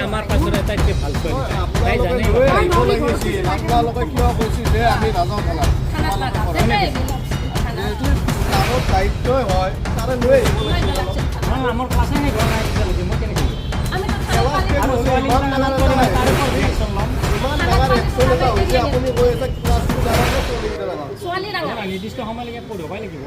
আমাৰ পাছত এটাইতকৈ ভাল তাই জানে দায়িত্বই হয় তাৰে লৈ আমাৰ ক্লাছে নাই ঘৰ নাই মই কেনেকৈ নিৰ্দিষ্ট সময়লৈকে পঢ়িবই লাগিব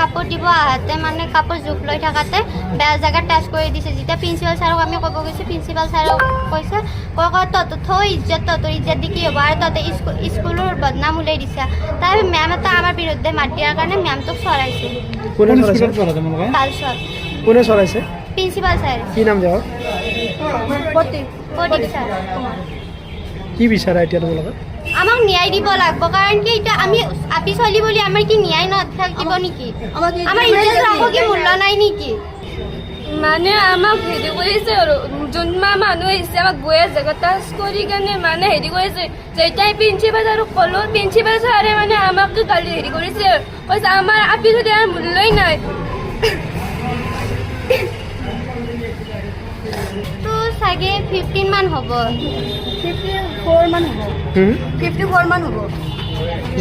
কাপোৰ দিব আহোঁতে মানে কাপোৰ জোখ লৈ থাকাতে বেয়া জেগাত টাচ কৰি দিছে যেতিয়া প্ৰিন্সিপাল ছাৰক আমি ক'ব গৈছোঁ প্ৰিন্সিপাল ছাৰক কৈছে তহঁতৰ ইজ্জত দি কি হ'ব আৰু তহঁতে স্কুলৰ বদনাম ওলাই দিছে তাৰ মেম এটা আমাৰ বিৰুদ্ধে মাত দিয়াৰ কাৰণে মেমটোক চৰাইছে কোনে চৰাইছে প্ৰিন্সিপাল ছাৰ কি নাম যাব প্ৰদীপ ছাৰ কি বিচাৰা এতিয়া তোমালোকে আমাক ন্যায় দিব লাগিব কাৰণ কি এতিয়া আমি আপি ছোৱালী বুলি আমাৰ কি ন্যায় নাথাকিব নেকি আমাৰ ইজ্জত ৰাখো কি মূল্য নাই নেকি মানে আমাক হেৰি কৰিছে আৰু যোনমা মানুহ আহিছে আমাক বয়া জেগাত টাচ কৰি কাৰণে মানে হেৰি কৰিছে যেতিয়াই প্ৰিন্সিপাল ছাৰক ক'লো প্ৰিন্সিপাল ছাৰে মানে আমাক গালি হেৰি কৰিছে কৈছে আমাৰ আপি যদি আৰু মূল্যই নাই তো চাগে 15 মান হ'ব 54 মান হ'ব 54 মান হ'ব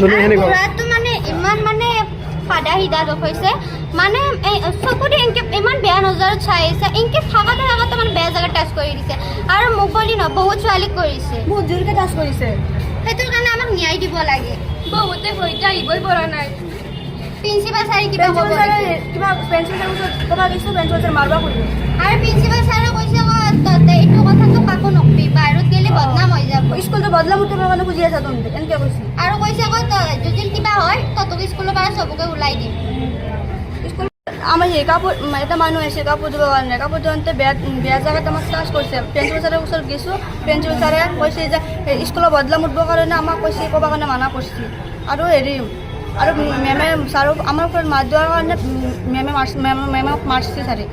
ল'ৰাটো মানে ইমান মানে ফাদা সিধা হৈছে মানে চকুৰে এনেকৈ ইমান বেয়া নজৰত চাই আহিছে এনেকৈ থাকাতে মানে বেয়া জেগাত টাচ কৰি দিছে আৰু মোক বুলি নহয় বহুত ছোৱালীক কৰিছে বহুত জোৰকৈ টাচ কৰিছে সেইটোৰ কাৰণে আমাক ন্যায় দিব লাগে বহুতে ভয়তে আহিবই পৰা নাই প্ৰিন্সিপাল ছাৰে কিবা ক'ব কিবা প্ৰিন্সিপাল ছাৰে ক'ব গৈছে প্ৰিন্সিপাল ছাৰে মাৰিব খুজিব আৰু প্ৰিন্সিপাল ছাৰে কৈছে তহঁতে এইটো কথাটো কাকো নকবি বাহিৰত গ'লে বদনাম হৈ যাব স্কুলটো বদনাম উঠিব কাৰণে খুজি আছা তহঁতে এনেকৈ কৈছে আৰু কৈছে যদি কিবা হয় তহঁতক স্কুলৰ পৰা চবকে ওলাই দিম আমাৰ এই কাপড় এটা মানুষ এসে কাপড় দিব কাৰণে কাপড় দিওঁতে বেয়া জেগাত আমাক টাচ কৰিছে প্ৰিন্সিপাল ছাৰৰ ওচৰত গৈছোঁ প্ৰিন্সিপাল ছাৰে কৈছে যে স্কুলৰ বদলা মুঠিবৰ কাৰণে আমাক কৈছে ক'ব কাৰণে মানা কৰিছে আৰু হেৰি আৰু মেমে ছাৰক আমাৰ ওপৰত মাত দিয়াৰ কাৰণে মেমক মাৰিছে ছাৰে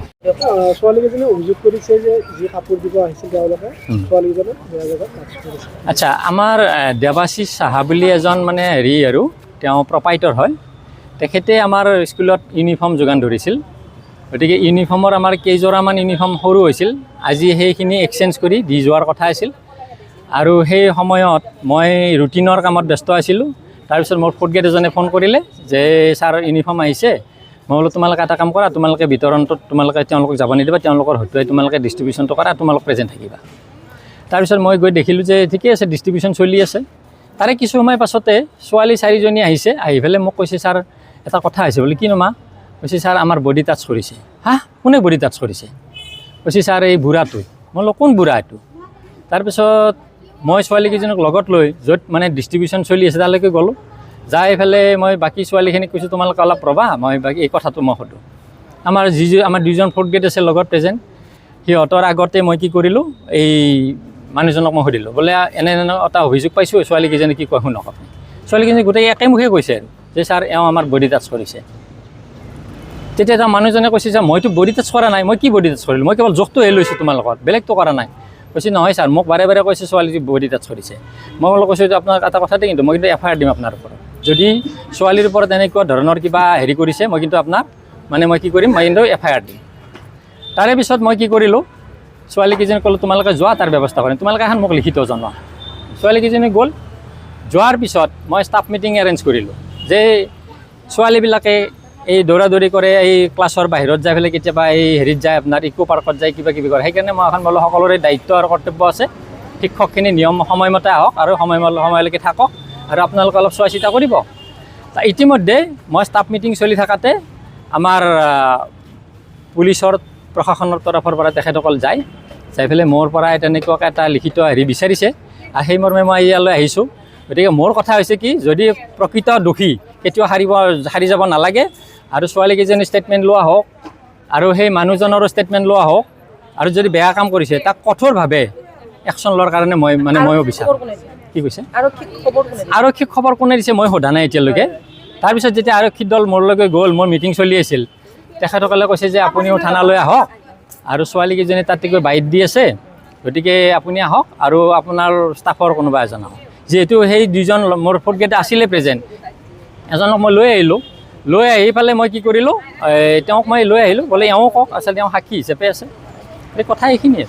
ছোৱালীকেইজনে অভিযোগ কৰিছে যে যি কাপোৰ দিব আহিছিল তেওঁলোকে ছোৱালীকেইজনে বেয়া জেগাত টাচ কৰিছে আচ্ছা আমাৰ দেৱাশীষ সাহা বুলি এজন মানে হেৰি আৰু তেওঁ প্ৰপাইটৰ হয় তেখেতে আমাৰ স্কুলত ইউনিফৰ্ম যোগান ধৰিছিল গতিকে ইউনিফৰ্মৰ আমাৰ কেইযোৰামান ইউনিফৰ্ম সৰু হৈছিল আজি সেইখিনি এক্সচেঞ্জ কৰি দি যোৱাৰ কথা আছিল আৰু সেই সময়ত মই ৰুটিনৰ কামত ব্যস্ত আছিলোঁ তাৰপিছত মোৰ ফ'ৰ্থ গ্ৰেড এজনে ফোন কৰিলে যে ছাৰ ইউনিফৰ্ম আহিছে মই বোলো তোমালোকে এটা কাম কৰা তোমালোকে বিতৰণটোত তেওঁলোকক যাব নিদিবা তেওঁলোকৰ হতুৱাই তোমালোকে ডিষ্ট্ৰিবিউশ্যনটো কৰা তোমালোক প্ৰেজেণ্ট থাকিবা তাৰপিছত মই গৈ দেখিলোঁ যে ঠিকে আছে ডিষ্ট্ৰিবিউশ্যন চলি আছে তাৰে কিছু সময় পাছতে ছোৱালী 4জনী আহিছে আহি পেলাই মোক কৈছে ছাৰ এটা কথা হৈছে বোলে কিনো মা কৈছে ছাৰ আমাৰ বডি টাচ কৰিছে হা কোনে বডি টাচ কৰিছে কৈছে ছাৰ এই বুঢ়াটোৱে মই বোলো কোন বুঢ়া এইটো তাৰপিছত মই ছোৱালীকেইজনক লগত লৈ য'ত মানে ডিষ্ট্ৰিবিউশ্যন চলি আছে তালৈকে গ'লোঁ যাই পেলাই মই বাকী ছোৱালীখিনিক কৈছোঁ তোমালোকে অলপ ৰ'বা মই বাকী এই কথাটো মই সোধোঁ আমাৰ আমাৰ দুজন ফ'ৰ্থ গ্ৰেড আছে লগত প্ৰেজেণ্ট সিহঁতৰ আগতে মই কি কৰিলোঁ এই মানুহজনক মই সুধিলোঁ বোলে এনে এটা অভিযোগ পাইছোঁ ছোৱালীকেইজনী কি কয় শুনক আপুনি ছোৱালীকেইজনী গোটেই একেমুখে কৈছে আৰু যে ছাৰ এওঁ আমাৰ বডি টাচ কৰিছে তেতিয়া এটা মানুহজনে কৈছে যে মইতো বডি টাচ কৰা নাই মই কি বডি টাচ কৰিলোঁ মই কেৱল জোখটোহে লৈছোঁ তোমালোকৰ বেলেগটো কৰা নাই কৈছে নহয় ছাৰ মোক বাৰে বাৰে কৈছে ছোৱালীটো বডি টাচ কৰিছে মই বোলো কৈছোঁ যে আপোনাক এটা কথাতে কিন্তু মই কিন্তু এফআইআৰ দিম আপোনাৰ ওপৰত যদি ছোৱালীৰ ওপৰত এনেকুৱা ধৰণৰ কিবা হেৰি কৰিছে মই কিন্তু আপোনাক মানে মই কি কৰিম মই কিন্তু এফআইআৰ দিম তাৰে পিছত মই কি কৰিলোঁ ছোৱালীকেইজনী ক'লোঁ তোমালোকে যোৱা তাৰ ব্যৱস্থা কৰিম তোমালোকে এখন মোক লিখিত জনোৱা ছোৱালীকেইজনী গ'ল যোৱাৰ পিছত মই ষ্টাফ মিটিং এৰেঞ্জ কৰিলোঁ যে ছোৱালীবিলাকে এই দৌৰা-দৌৰি কৰে, এই ক্লাছৰ বাহিৰত যাই পেলাই কেতিয়াবা এই হেৰিত যায়, আপোনাৰ ইকো পাৰ্কত যায়, কিবা কিবি কৰে। সেইকাৰণে মই এখন বোলো সকলোৰে দায়িত্ব আৰু কৰ্তব্য আছে, শিক্ষকখিনি নিয়ম সময়মতে আহক আৰু সময়লৈকে থাকক আৰু আপোনালোকে অলপ চোৱা চিতা কৰিব। ইতিমধ্যে মই ষ্টাফ মিটিং চলি থাকাতে আমাৰ পুলিচৰ প্ৰশাসনৰ তৰফৰ পৰা তেখেতসকল যাই পেলাই মোৰ পৰা তেনেকুৱাকৈ এটা লিখিত হেৰি বিচাৰিছে, আৰু সেই মৰ্মে মই ইয়ালৈ আহিছোঁ। গতিকে মোৰ কথা হৈছে কি, যদি প্ৰকৃত দোষী কেতিয়াও সাৰি যাব নালাগে, আৰু ছোৱালীকেইজনী ষ্টেটমেণ্ট লোৱা হওক, আৰু সেই মানুহজনৰো ষ্টেটমেণ্ট লোৱা হওক, আৰু যদি বেয়া কাম কৰিছে তাক কঠোৰভাৱে একশ্যন লোৱাৰ কাৰণে ময়ো বিচাৰোঁ। কি কৈছে? আৰক্ষীক খবৰ কোনে দিছে মই সোধা নাই এতিয়ালৈকে। তাৰপিছত যেতিয়া আৰক্ষী দল মোৰলৈকে গ'ল, মোৰ মিটিং চলি আছিল, তেখেতসকলে কৈছে যে আপুনিও থানালৈ আহক, আৰু ছোৱালীকেইজনী তাতে গৈ বাইট দি আছে, গতিকে আপুনি আহক আৰু আপোনাৰ ষ্টাফৰ কোনোবা এজন আহক। যিহেতু সেই দুজন মোৰ ফ'ৰ্থ গ্ৰেড আছিলে প্ৰেজেণ্ট, এজনক মই লৈ আহিলোঁ। লৈ আহি পেলাই মই কি কৰিলোঁ, তেওঁক মই লৈ আহিলোঁ, বোলে এওঁ কওক, আচলতে তেওঁ সাক্ষী হিচাপে আছে। এই কথা এইখিনিয়ে।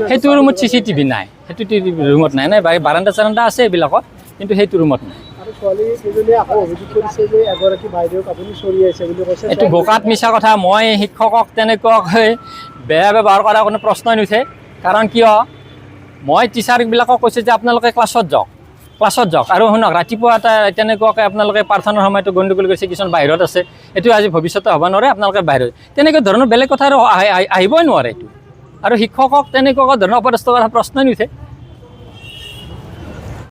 সেইটো ৰুমত CCTV নাই, সেইটো ৰুমত নাই, বাৰাণ্ডা চাৰাণ্ডা আছে এইবিলাকত, কিন্তু সেইটো ৰুমত নাই। এইটো বোকাত মিছা কথা। মই শিক্ষকক তেনেকুৱাকৈ বেয়া ব্যৱহাৰ কৰা কোনো প্ৰশ্নই নুঠে। কাৰণ কিয়, মই টিচাৰবিলাকক কৈছোঁ যে আপোনালোকে ক্লাছত যাওক, আৰু শুনক, ৰাতিপুৱা এটা তেনেকুৱাকৈ আপোনালোকে প্ৰাৰ্থনাৰ সময়তো গণ্ডগোল কৰিছে, কিছুমান বাহিৰত আছে, এইটো আজি ভৱিষ্যতে হ'ব নোৱাৰে, আপোনালোকে বাহিৰত তেনেকুৱা ধৰণৰ বেলেগ কথা আৰু আহিবই নোৱাৰে এইটো। আৰু শিক্ষকক তেনেকুৱা ধৰণৰ অপদস্থ কৰা প্ৰশ্নই নুঠে।